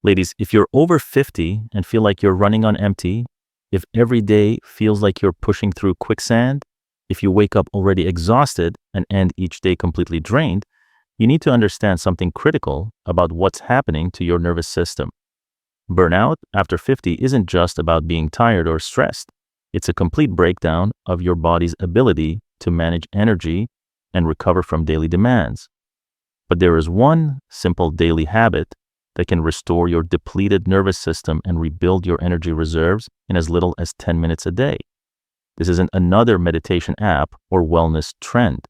Ladies, if you're over 50 and feel like you're running on empty, if every day feels like you're pushing through quicksand, if you wake up already exhausted and end each day completely drained, you need to understand something critical about what's happening to your nervous system. Burnout after 50 isn't just about being tired or stressed. It's a complete breakdown of your body's ability to manage energy and recover from daily demands. But there is one simple daily habit that can restore your depleted nervous system and rebuild your energy reserves in as little as 10 minutes a day. This isn't another meditation app or wellness trend.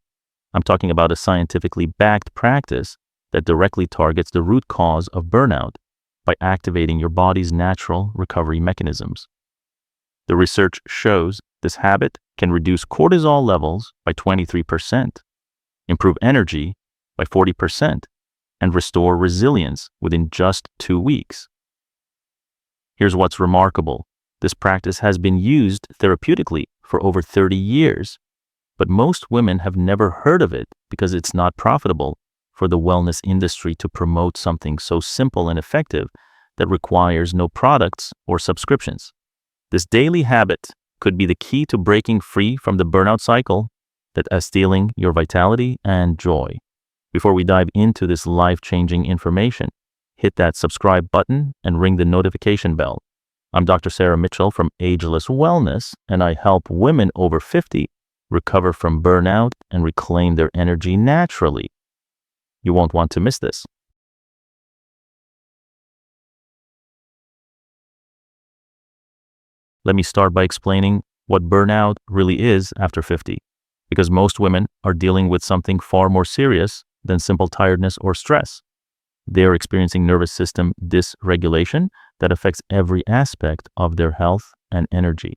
I'm talking about a scientifically backed practice that directly targets the root cause of burnout by activating your body's natural recovery mechanisms. The research shows this habit can reduce cortisol levels by 23%, improve energy by 40%, and restore resilience within just 2 weeks. Here's what's remarkable. This practice has been used therapeutically for over 30 years, but most women have never heard of it because it's not profitable for the wellness industry to promote something so simple and effective that requires no products or subscriptions. This daily habit could be the key to breaking free from the burnout cycle that is stealing your vitality and joy. Before we dive into this life-changing information, hit that subscribe button and ring the notification bell. I'm Dr. Sarah Mitchell from Ageless Wellness, and I help women over 50 recover from burnout and reclaim their energy naturally. You won't want to miss this. Let me start by explaining what burnout really is after 50, because most women are dealing with something far more serious than simple tiredness or stress. They are experiencing nervous system dysregulation that affects every aspect of their health and energy.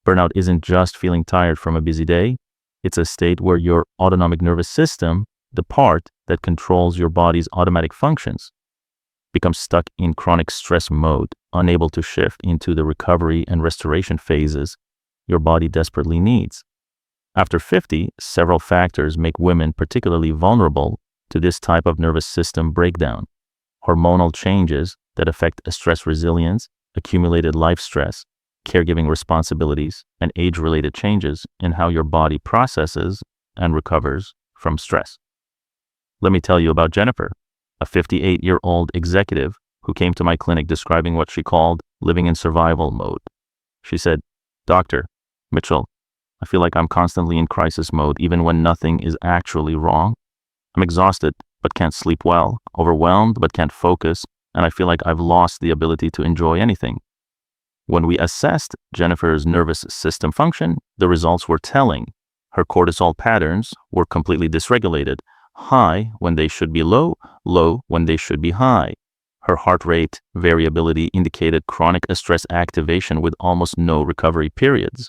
Burnout isn't just feeling tired from a busy day. It's a state where your autonomic nervous system, the part that controls your body's automatic functions, becomes stuck in chronic stress mode, unable to shift into the recovery and restoration phases your body desperately needs. After 50, several factors make women particularly vulnerable to this type of nervous system breakdown. Hormonal changes that affect stress resilience, accumulated life stress, caregiving responsibilities, and age-related changes in how your body processes and recovers from stress. Let me tell you about Jennifer, a 58-year-old executive who came to my clinic describing what she called living in survival mode. She said, "Dr. Mitchell, I feel like I'm constantly in crisis mode even when nothing is actually wrong. I'm exhausted but can't sleep well, overwhelmed but can't focus, and I feel like I've lost the ability to enjoy anything." When we assessed Jennifer's nervous system function, the results were telling. Her cortisol patterns were completely dysregulated, high when they should be low, low when they should be high. Her heart rate variability indicated chronic stress activation with almost no recovery periods.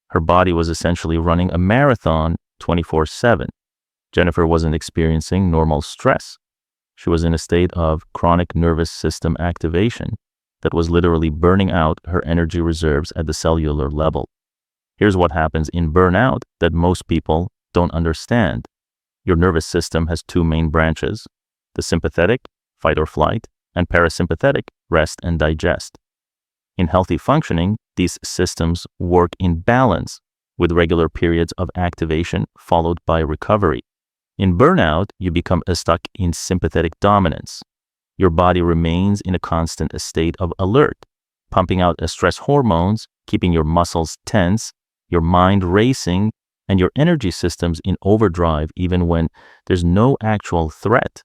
Her body was essentially running a marathon 24/7. Jennifer wasn't experiencing normal stress. She was in a state of chronic nervous system activation that was literally burning out her energy reserves at the cellular level. Here's what happens in burnout that most people don't understand. Your nervous system has two main branches: the sympathetic, fight or flight, and parasympathetic, rest and digest. In healthy functioning, these systems work in balance, with regular periods of activation followed by recovery. In burnout, you become stuck in sympathetic dominance. Your body remains in a constant state of alert, pumping out stress hormones, keeping your muscles tense, your mind racing, and your energy systems in overdrive even when there's no actual threat.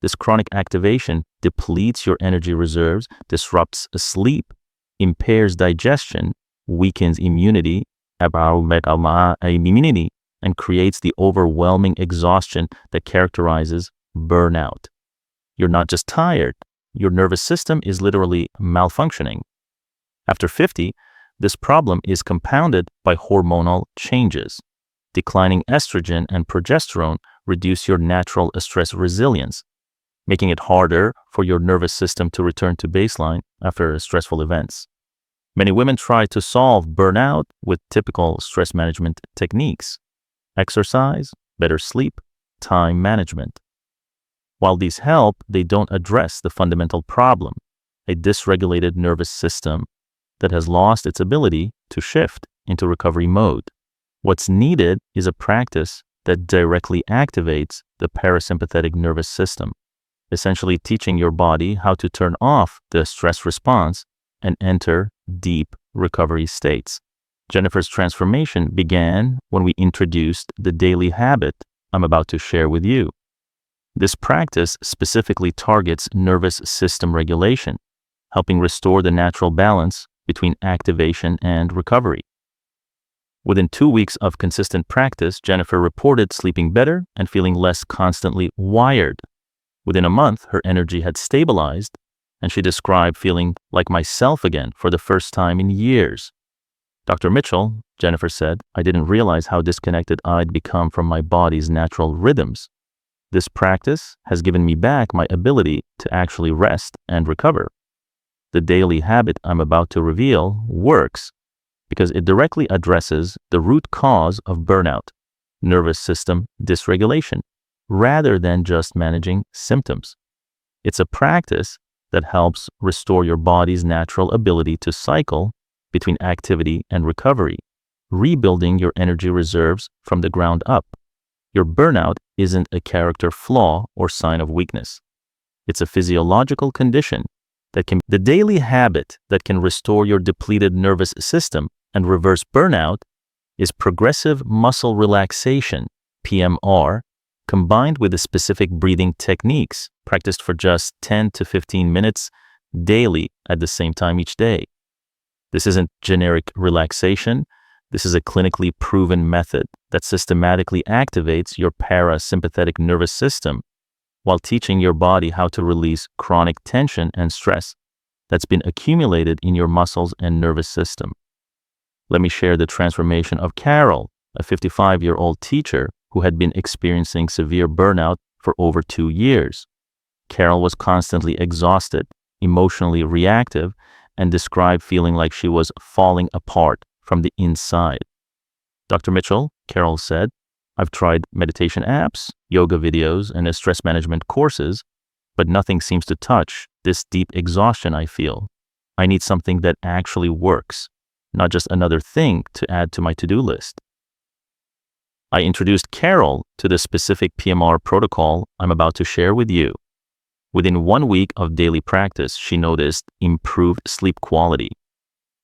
This chronic activation depletes your energy reserves, disrupts sleep, impairs digestion, weakens immunity, and creates the overwhelming exhaustion that characterizes burnout. You're not just tired, your nervous system is literally malfunctioning. After 50, this problem is compounded by hormonal changes. Declining estrogen and progesterone reduce your natural stress resilience, making it harder for your nervous system to return to baseline after stressful events. Many women try to solve burnout with typical stress management techniques: exercise, better sleep, time management. While these help, they don't address the fundamental problem. a dysregulated nervous system that has lost its ability to shift into recovery mode. What's needed is a practice that directly activates the parasympathetic nervous system, essentially teaching your body how to turn off the stress response and enter deep recovery states. Jennifer's transformation began when we introduced the daily habit I'm about to share with you. This practice specifically targets nervous system regulation, helping restore the natural balance between activation and recovery. Within 2 weeks of consistent practice, Jennifer reported sleeping better and feeling less constantly wired. Within a month, her energy had stabilized, and she described feeling like myself again for the first time in years. Dr. Mitchell, Jennifer said, I didn't realize how disconnected I'd become from my body's natural rhythms. This practice has given me back my ability to actually rest and recover. The daily habit I'm about to reveal works because it directly addresses the root cause of burnout, nervous system dysregulation, rather than just managing symptoms. It's a practice that helps restore your body's natural ability to cycle between activity and recovery, rebuilding your energy reserves from the ground up. Your burnout isn't a character flaw or sign of weakness. It's a physiological condition the daily habit that can restore your depleted nervous system and reverse burnout is progressive muscle relaxation, PMR, combined with the specific breathing techniques practiced for just 10 to 15 minutes daily at the same time each day. This isn't generic relaxation. This is a clinically proven method that systematically activates your parasympathetic nervous system while teaching your body how to release chronic tension and stress that's been accumulated in your muscles and nervous system. Let me share the transformation of Carol, a 55-year-old teacher who had been experiencing severe burnout for over 2 years. Carol was constantly exhausted, emotionally reactive, and described feeling like she was falling apart from the inside. Dr. Mitchell, Carol said, I've tried meditation apps, yoga videos, and stress management courses, but nothing seems to touch this deep exhaustion I feel. I need something that actually works, not just another thing to add to my to-do list. I introduced Carol to the specific PMR protocol I'm about to share with you. Within 1 week of daily practice, she noticed improved sleep quality.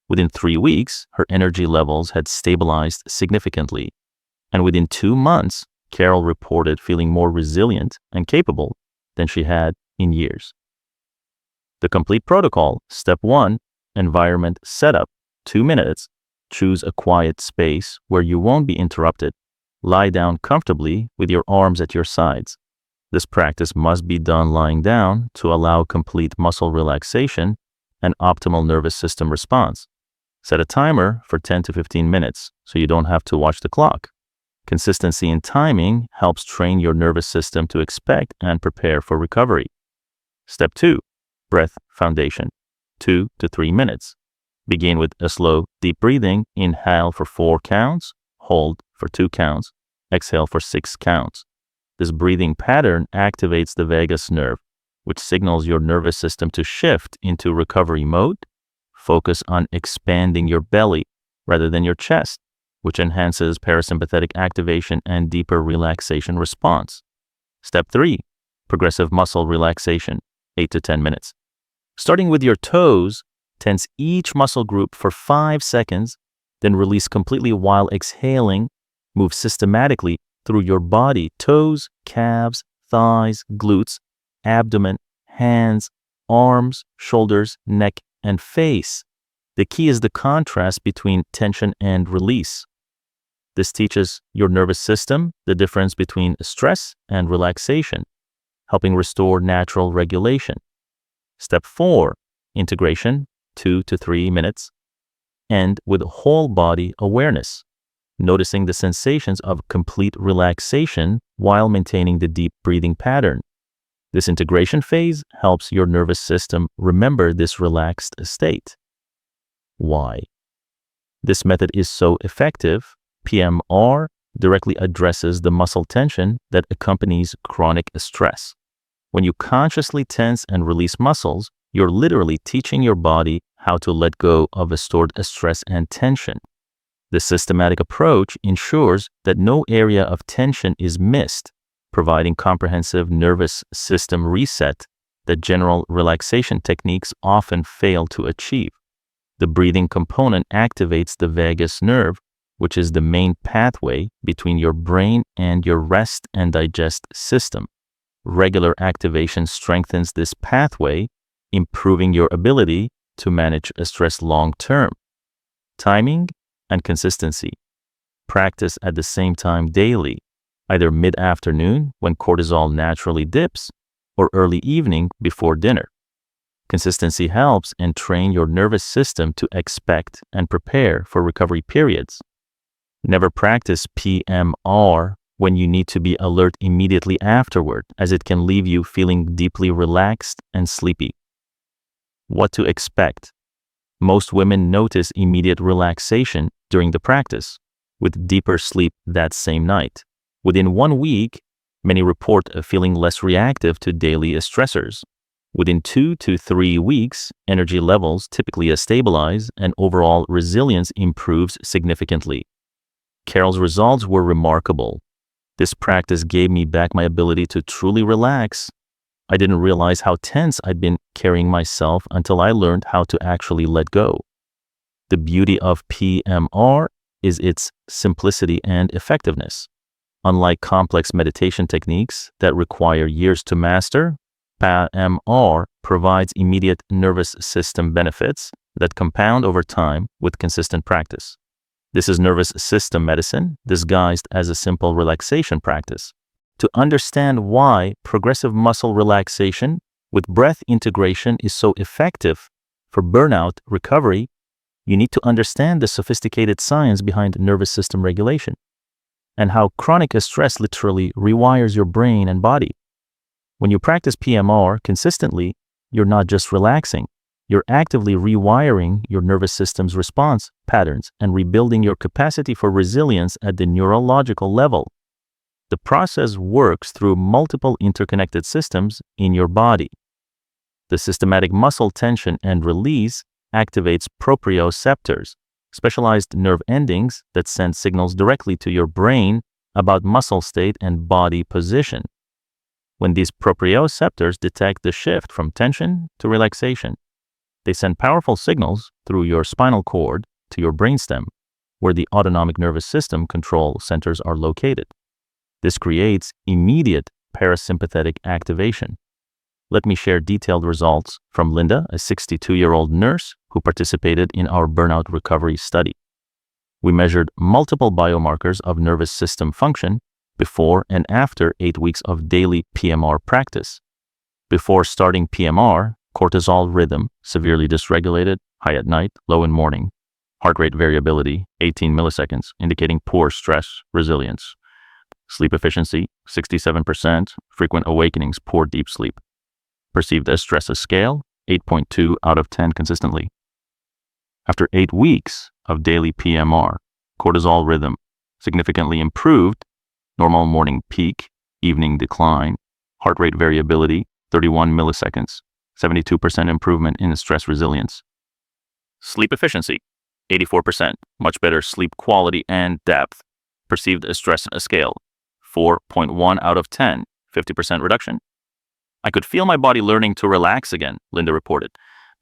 Within 3 weeks, her energy levels had stabilized significantly. And within 2 months, Carol reported feeling more resilient and capable than she had in years. The complete protocol: Step 1, environment setup, 2 minutes. Choose a quiet space where you won't be interrupted. Lie down comfortably with your arms at your sides. This practice must be done lying down to allow complete muscle relaxation and optimal nervous system response. Set a timer for 10 to 15 minutes so you don't have to watch the clock. Consistency in timing helps train your nervous system to expect and prepare for recovery. Step 2, breath foundation, 2 to 3 minutes. Begin with a slow, deep breathing. Inhale for 4 counts, hold for 2 counts, exhale for 6 counts. This breathing pattern activates the vagus nerve, which signals your nervous system to shift into recovery mode. Focus on expanding your belly rather than your chest, which enhances parasympathetic activation and deeper relaxation response. Step 3, progressive muscle relaxation, 8 to 10 minutes. Starting with your toes, tense each muscle group for 5 seconds, then release completely while exhaling. Move systematically through your body: toes, calves, thighs, glutes, abdomen, hands, arms, shoulders, neck, and face. The key is the contrast between tension and release. This teaches your nervous system the difference between stress and relaxation, helping restore natural regulation. Step 4, integration, 2 to 3 minutes. End with whole body awareness, noticing the sensations of complete relaxation while maintaining the deep breathing pattern. This integration phase helps your nervous system remember this relaxed state. Why? This method is so effective. PMR directly addresses the muscle tension that accompanies chronic stress. When you consciously tense and release muscles, You're literally teaching your body how to let go of stored stress and tension. This systematic approach ensures that no area of tension is missed, providing comprehensive nervous system reset that general relaxation techniques often fail to achieve. The breathing component activates the vagus nerve, which is the main pathway between your brain and your rest and digest system. Regular activation strengthens this pathway, improving your ability to manage stress long term. Timing and consistency. Practice at the same time daily, either mid-afternoon when cortisol naturally dips or early evening before dinner. Consistency helps train your nervous system to expect and prepare for recovery periods. Never practice PMR when you need to be alert immediately afterward, as it can leave you feeling deeply relaxed and sleepy. What to expect? Most women notice immediate relaxation during the practice, with deeper sleep that same night. Within 1 week, many report feeling less reactive to daily stressors. Within 2 to 3 weeks, energy levels typically stabilize and overall resilience improves significantly. Carol's results were remarkable. This practice gave me back my ability to truly relax. I didn't realize how tense I'd been carrying myself until I learned how to actually let go. The beauty of PMR is its simplicity and effectiveness. Unlike complex meditation techniques that require years to master, PMR provides immediate nervous system benefits that compound over time with consistent practice. This is nervous system medicine disguised as a simple relaxation practice. To understand why progressive muscle relaxation with breath integration is so effective for burnout recovery, you need to understand the sophisticated science behind nervous system regulation and how chronic stress literally rewires your brain and body. When you practice PMR consistently, you're not just relaxing, you're actively rewiring your nervous system's response patterns and rebuilding your capacity for resilience at the neurological level. The process works through multiple interconnected systems in your body. The systematic muscle tension and release activates proprioceptors, specialized nerve endings that send signals directly to your brain about muscle state and body position. When these proprioceptors detect the shift from tension to relaxation, they send powerful signals through your spinal cord to your brainstem, where the autonomic nervous system control centers are located. This creates immediate parasympathetic activation. Let me share detailed results from Linda, a 62-year-old nurse who participated in our burnout recovery study. We measured multiple biomarkers of nervous system function before and after 8 weeks of daily PMR practice. Before starting PMR, cortisol rhythm severely dysregulated, high at night, low in morning. Heart rate variability, 18 milliseconds, indicating poor stress resilience. Sleep efficiency, 67%, frequent awakenings, poor deep sleep. Perceived as stress scale, 8.2 out of 10 consistently. After 8 weeks of daily PMR, cortisol rhythm significantly improved, normal morning peak, evening decline, heart rate variability, 31 milliseconds, 72% improvement in stress resilience. Sleep efficiency, 84%, much better sleep quality and depth. Perceived as stress scale, 4.1 out of 10, 50% reduction. I could feel my body learning to relax again, Linda reported,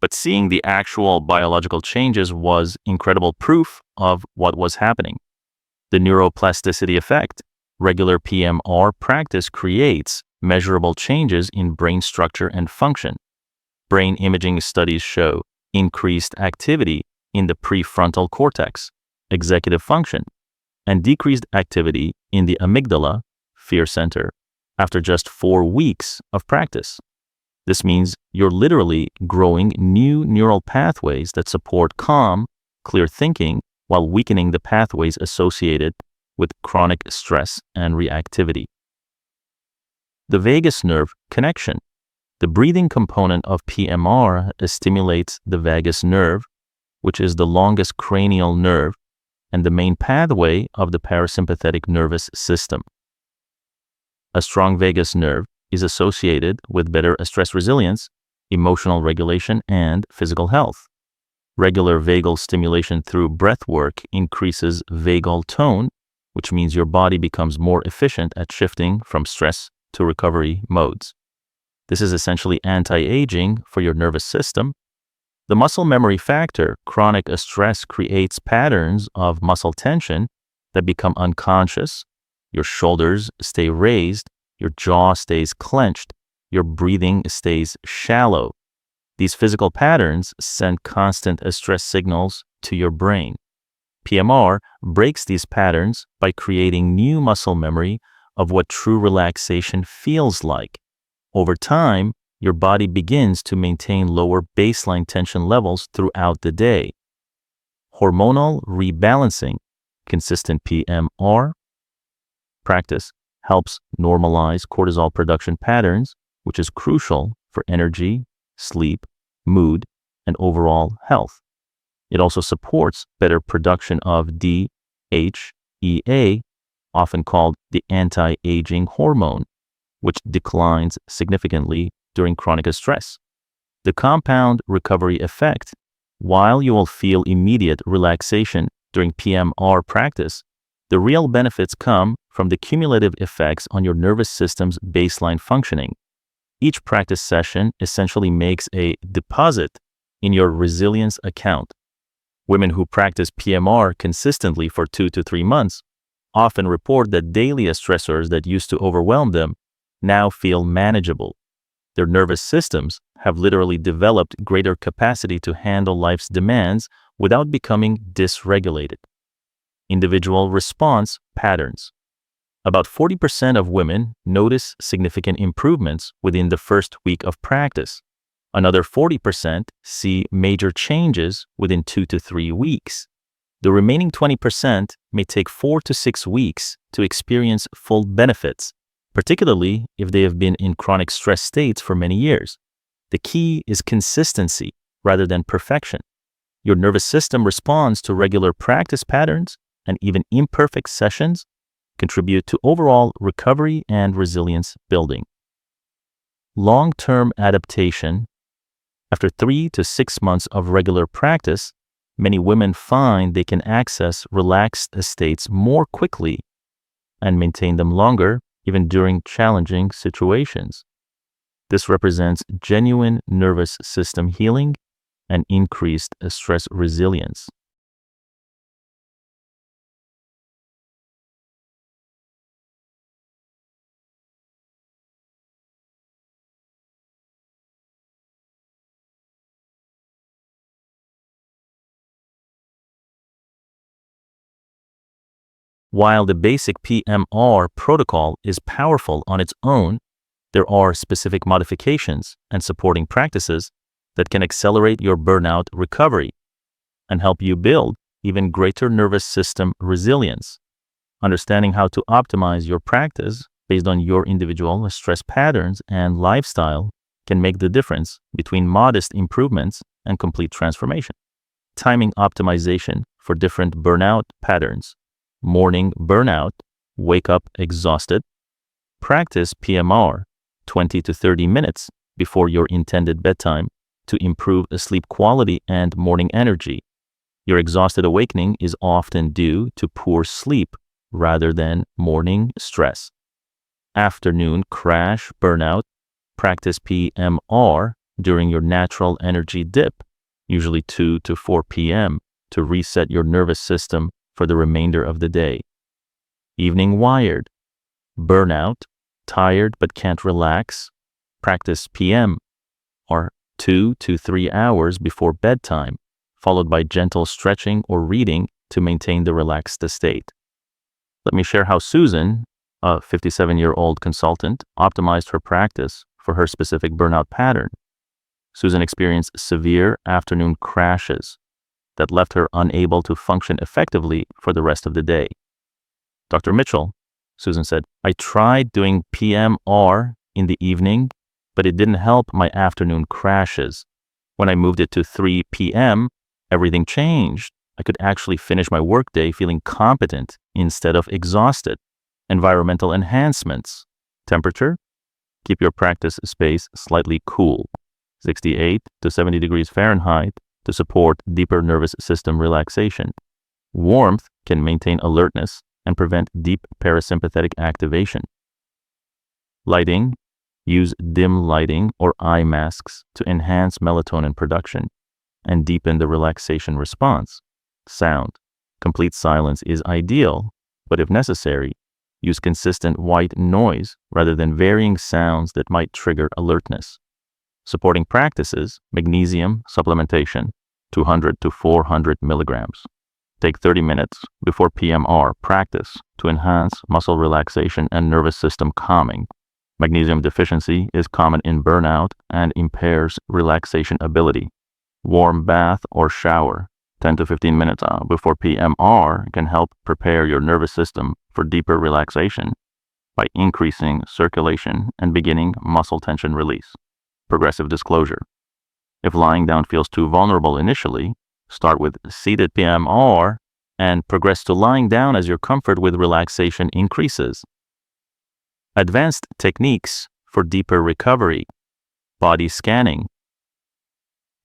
but seeing the actual biological changes was incredible proof of what was happening. The neuroplasticity effect, regular PMR practice creates measurable changes in brain structure and function. Brain imaging studies show increased activity in the prefrontal cortex, executive function, and decreased activity in the amygdala, fear center, after just 4 weeks of practice. This means you're literally growing new neural pathways that support calm, clear thinking while weakening the pathways associated with chronic stress and reactivity. The vagus nerve connection. The breathing component of PMR stimulates the vagus nerve, which is the longest cranial nerve and the main pathway of the parasympathetic nervous system. A strong vagus nerve is associated with better stress resilience, emotional regulation, and physical health. Regular vagal stimulation through breath work increases vagal tone, which means your body becomes more efficient at shifting from stress to recovery modes. This is essentially anti-aging for your nervous system. The muscle memory factor, chronic stress creates patterns of muscle tension that become unconscious. Your shoulders stay raised, your jaw stays clenched, your breathing stays shallow. These physical patterns send constant stress signals to your brain. PMR breaks these patterns by creating new muscle memory of what true relaxation feels like. Over time, your body begins to maintain lower baseline tension levels throughout the day. Hormonal rebalancing, consistent PMR practice helps normalize cortisol production patterns, which is crucial for energy, sleep, mood, and overall health. It also supports better production of DHEA, often called the anti-aging hormone, which declines significantly during chronic stress. The compound recovery effect, while you will feel immediate relaxation during PMR practice, the real benefits come from the cumulative effects on your nervous system's baseline functioning. Each practice session essentially makes a deposit in your resilience account. Women who practice PMR consistently for 2 to 3 months often report that daily stressors that used to overwhelm them now feel manageable. Their nervous systems have literally developed greater capacity to handle life's demands without becoming dysregulated. Individual response patterns. About 40% of women notice significant improvements within the first week of practice. Another 40% see major changes within 2 to 3 weeks. The remaining 20% may take 4 to 6 weeks to experience full benefits, particularly if they have been in chronic stress states for many years. The key is consistency rather than perfection. Your nervous system responds to regular practice patterns, and even imperfect sessions contribute to overall recovery and resilience building. Long-term adaptation. After 3 to 6 months of regular practice, many women find they can access relaxed states more quickly and maintain them longer, even during challenging situations. This represents genuine nervous system healing and increased stress resilience. While the basic PMR protocol is powerful on its own, there are specific modifications and supporting practices that can accelerate your burnout recovery and help you build even greater nervous system resilience. Understanding how to optimize your practice based on your individual stress patterns and lifestyle can make the difference between modest improvements and complete transformation. Timing optimization for different burnout patterns. Morning burnout, wake up exhausted. Practice PMR 20 to 30 minutes before your intended bedtime to improve sleep quality and morning energy. Your exhausted awakening is often due to poor sleep rather than morning stress. Afternoon crash burnout, practice PMR during your natural energy dip, usually 2 to 4 p.m., to reset your nervous system for the remainder of the day. Evening wired, burnout, tired but can't relax, practice PM or 2 to 3 hours before bedtime, followed by gentle stretching or reading to maintain the relaxed state. Let me share how Susan, a 57-year-old consultant, optimized her practice for her specific burnout pattern. Susan experienced severe afternoon crashes that left her unable to function effectively for the rest of the day. Dr. Mitchell, Susan said, I tried doing PMR in the evening, but it didn't help my afternoon crashes. When I moved it to 3 p.m., everything changed. I could actually finish my workday feeling competent instead of exhausted. Environmental enhancements. Temperature. Keep your practice space slightly cool. 68 to 70 degrees Fahrenheit, to support deeper nervous system relaxation. Warmth can maintain alertness and prevent deep parasympathetic activation. Lighting. Use dim lighting or eye masks to enhance melatonin production and deepen the relaxation response. Sound. Complete silence is ideal, but if necessary, use consistent white noise rather than varying sounds that might trigger alertness. Supporting practices, magnesium supplementation, 200 to 400 milligrams. Take 30 minutes before PMR practice to enhance muscle relaxation and nervous system calming. Magnesium deficiency is common in burnout and impairs relaxation ability. Warm bath or shower 10 to 15 minutes before PMR can help prepare your nervous system for deeper relaxation by increasing circulation and beginning muscle tension release. Progressive disclosure. If lying down feels too vulnerable initially, start with seated PMR and progress to lying down as your comfort with relaxation increases. Advanced techniques for deeper recovery. Body scanning.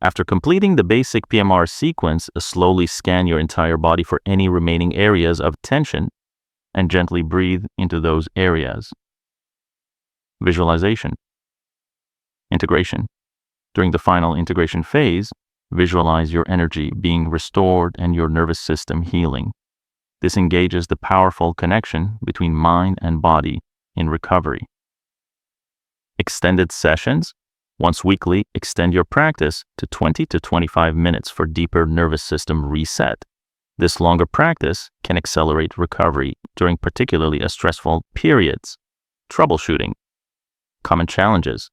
After completing the basic PMR sequence, slowly scan your entire body for any remaining areas of tension and gently breathe into those areas. Visualization. Integration. During the final integration phase, visualize your energy being restored and your nervous system healing. This engages the powerful connection between mind and body in recovery. Extended sessions. Once weekly, extend your practice to 20 to 25 minutes for deeper nervous system reset. This longer practice can accelerate recovery during particularly stressful periods. Troubleshooting. Common challenges.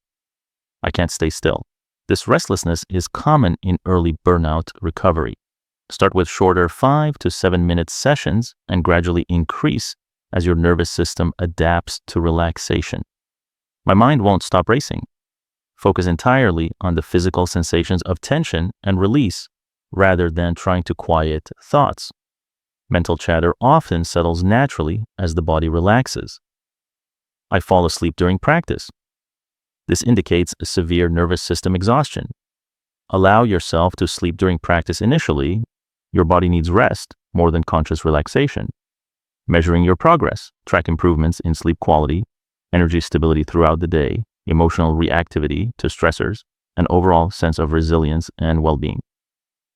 I can't stay still. This restlessness is common in early burnout recovery. Start with shorter 5 to 7 minute sessions and gradually increase as your nervous system adapts to relaxation. My mind won't stop racing. Focus entirely on the physical sensations of tension and release rather than trying to quiet thoughts. Mental chatter often settles naturally as the body relaxes. I fall asleep during practice. This indicates a severe nervous system exhaustion. Allow yourself to sleep during practice initially. Your body needs rest more than conscious relaxation. Measuring your progress. Track improvements in sleep quality, energy stability throughout the day, emotional reactivity to stressors, and overall sense of resilience and well-being.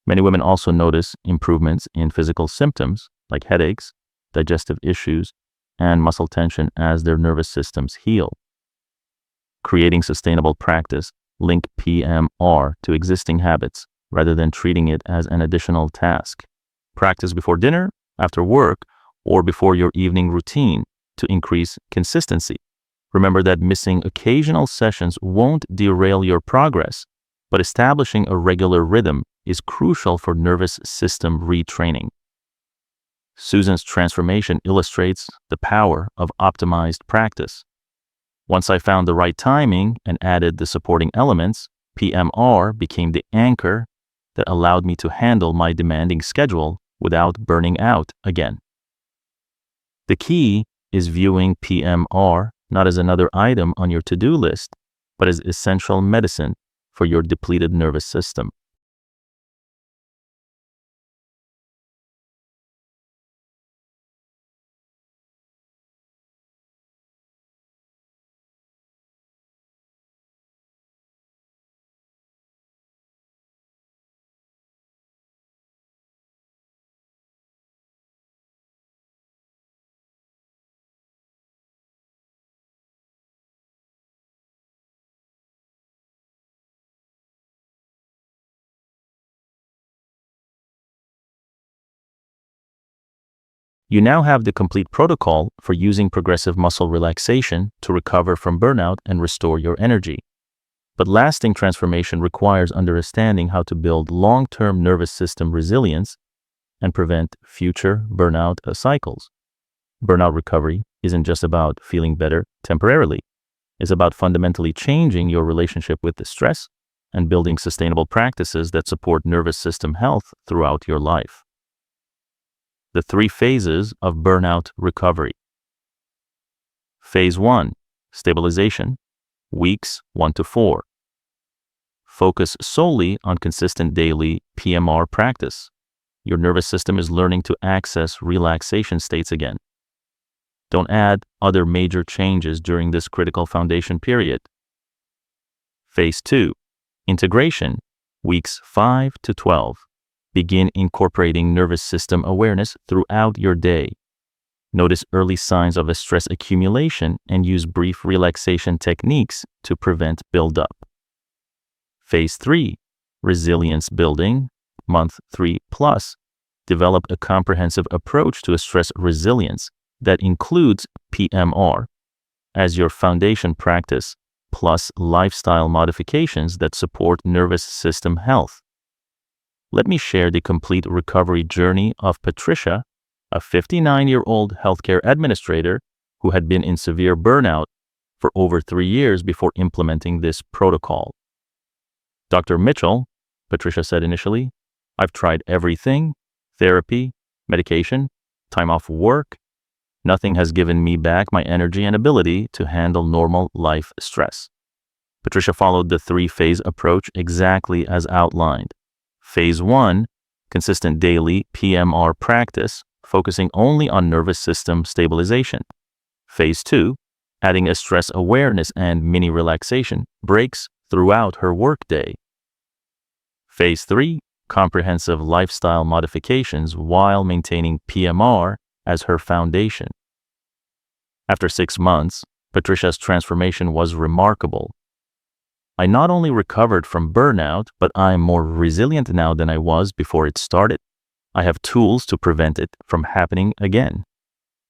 Many women also notice improvements in physical symptoms like headaches, digestive issues, and muscle tension as their nervous systems heal. Creating sustainable practice. Link PMR to existing habits rather than treating it as an additional task. Practice before dinner, after work, or before your evening routine to increase consistency. Remember that missing occasional sessions won't derail your progress, but establishing a regular rhythm is crucial for nervous system retraining. Susan's transformation illustrates the power of optimized practice. Once I found the right timing and added the supporting elements, PMR became the anchor that allowed me to handle my demanding schedule without burning out again. The key is viewing PMR not as another item on your to-do list, but as essential medicine for your depleted nervous system. You now have the complete protocol for using progressive muscle relaxation to recover from burnout and restore your energy. But lasting transformation requires understanding how to build long-term nervous system resilience and prevent future burnout cycles. Burnout recovery isn't just about feeling better temporarily. It's about fundamentally changing your relationship with the stress and building sustainable practices that support nervous system health throughout your life. The 3 phases of burnout recovery. Phase 1, stabilization, weeks 1 to 4. Focus solely on consistent daily PMR practice. Your nervous system is learning to access relaxation states again. Don't add other major changes during this critical foundation period. Phase 2. Integration, weeks 5 to 12. Begin incorporating nervous system awareness throughout your day. Notice early signs of a stress accumulation and use brief relaxation techniques to prevent buildup. Phase 3. Resilience building, month 3 plus. Develop a comprehensive approach to stress resilience that includes PMR as your foundation practice, plus lifestyle modifications that support nervous system health. Let me share the complete recovery journey of Patricia, a 59-year-old healthcare administrator who had been in severe burnout for over 3 years before implementing this protocol. Dr. Mitchell, Patricia said initially, I've tried everything, therapy, medication, time off work. Nothing has given me back my energy and ability to handle normal life stress. Patricia followed the 3-phase approach exactly as outlined. Phase 1, consistent daily PMR practice, focusing only on nervous system stabilization. Phase 2, adding a stress awareness and mini relaxation breaks throughout her workday. Phase 3, comprehensive lifestyle modifications while maintaining PMR as her foundation. After 6 months, Patricia's transformation was remarkable. I not only recovered from burnout, but I am more resilient now than I was before it started. I have tools to prevent it from happening again.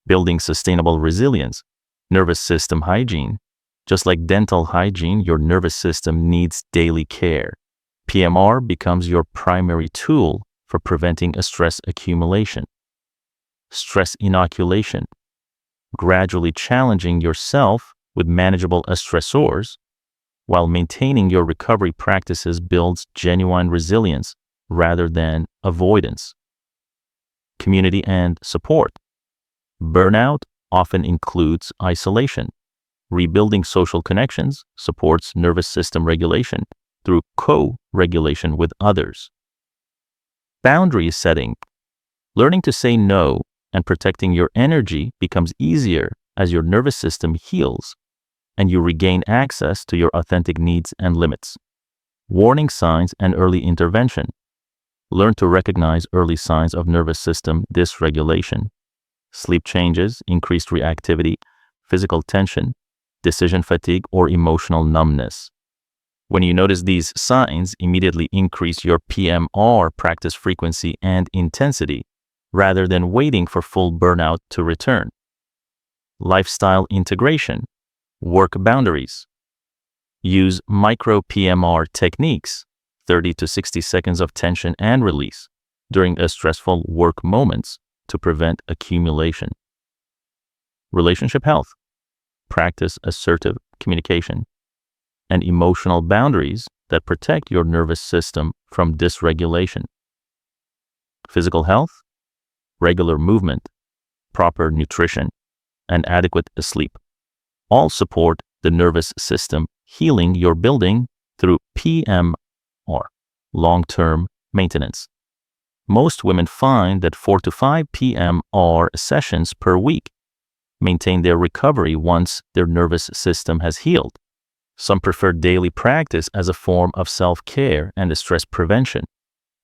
Building sustainable resilience, nervous system hygiene. Just like dental hygiene, your nervous system needs daily care. PMR becomes your primary tool for preventing a stress accumulation. Stress inoculation, gradually challenging yourself with manageable stressors while maintaining your recovery practices builds genuine resilience rather than avoidance. Community and support. Burnout often includes isolation. Rebuilding social connections supports nervous system regulation through co-regulation with others. Boundary setting. Learning to say no and protecting your energy becomes easier as your nervous system heals and you regain access to your authentic needs and limits. Warning signs and early intervention. Learn to recognize early signs of nervous system dysregulation. Sleep changes, increased reactivity, physical tension, decision fatigue, or emotional numbness. When you notice these signs, immediately increase your PMR practice frequency and intensity rather than waiting for full burnout to return. Lifestyle integration. Work boundaries. Use micro PMR techniques, 30 to 60 seconds of tension and release during a stressful work moments to prevent accumulation. Relationship health. Practice assertive communication and emotional boundaries that protect your nervous system from dysregulation. Physical health. Regular movement, proper nutrition, and adequate sleep all support the nervous system healing you're building through PMR, long-term maintenance. Most women find that 4 to 5 PMR sessions per week maintain their recovery once their nervous system has healed. Some prefer daily practice as a form of self-care and stress prevention.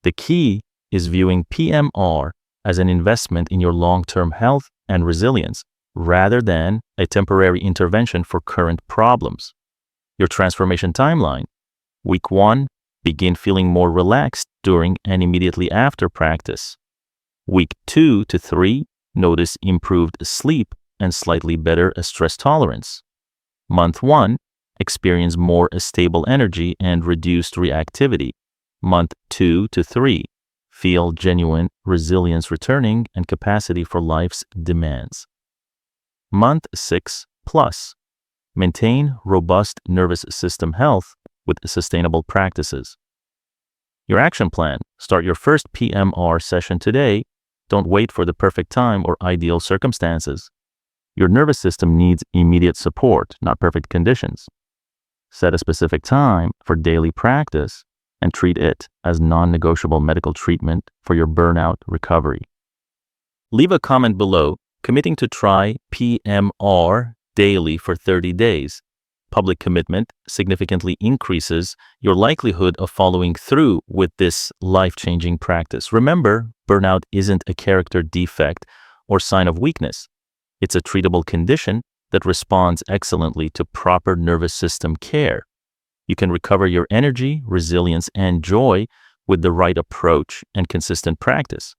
The key is viewing PMR as an investment in your long-term health and resilience, rather than a temporary intervention for current problems. Your transformation timeline. Week 1, begin feeling more relaxed during and immediately after practice. Week 2 to 3, notice improved sleep and slightly better stress tolerance. Month 1, experience more stable energy and reduced reactivity. Month 2 to 3, feel genuine resilience returning and capacity for life's demands. Month 6 plus, maintain robust nervous system health with sustainable practices. Your action plan. Start your first PMR session today. Don't wait for the perfect time or ideal circumstances. Your nervous system needs immediate support, not perfect conditions. Set a specific time for daily practice and treat it as non-negotiable medical treatment for your burnout recovery. Leave a comment below committing to try PMR daily for 30 days. Public commitment significantly increases your likelihood of following through with this life-changing practice. Remember, burnout isn't a character defect or sign of weakness. It's a treatable condition that responds excellently to proper nervous system care. You can recover your energy, resilience, and joy with the right approach and consistent practice.